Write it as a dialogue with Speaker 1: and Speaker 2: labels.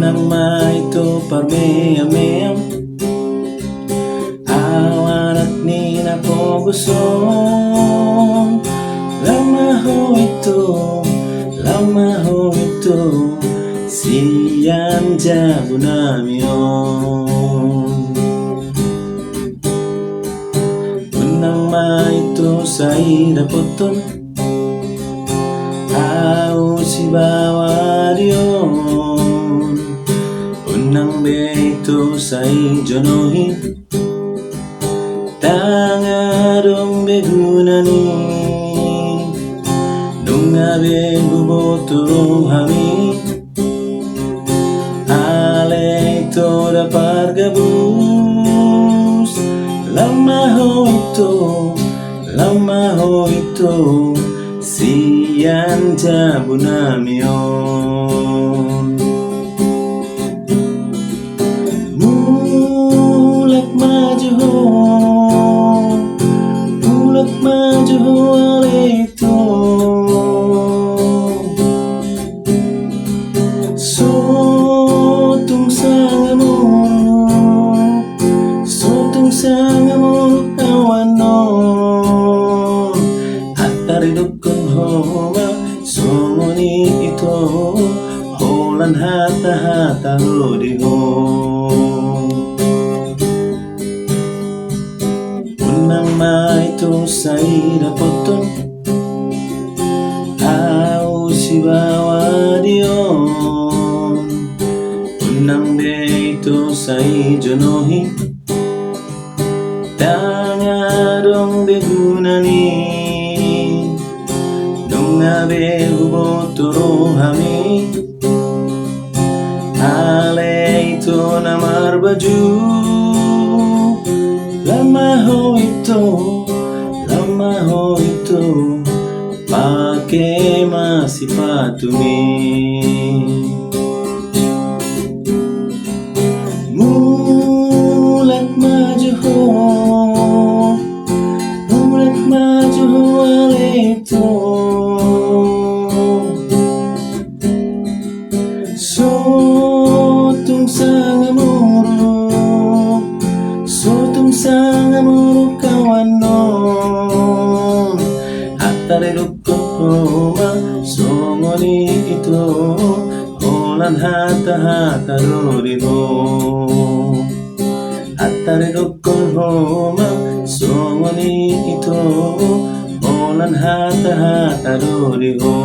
Speaker 1: nama itu parmea-mea awarat ni na ko gusto lama ho ito siyan jabo namin unang maito sa irapoton au si bawar yon unang beito sa ijonohin tangarong begunani nunga beguboto hami ale toda pargabus lama ho ito siyan jabo namin mulak maju ho alito sotong sangamoro kawanon at taridukon homa songoni ito holan hata-hata rodiho unang maito sa irapoton au si bawar yon unang beito sa ijonohin tangarong begunani nunga begubotoro hami ale ito na marbaju lama ho ito pake masipatumi mulak maju ho alito sotong sangamoro kawanon at taridukon homa songoni ito holan hata-hata rodiho at taridukon homa songoni ito holan hata-hata rodiho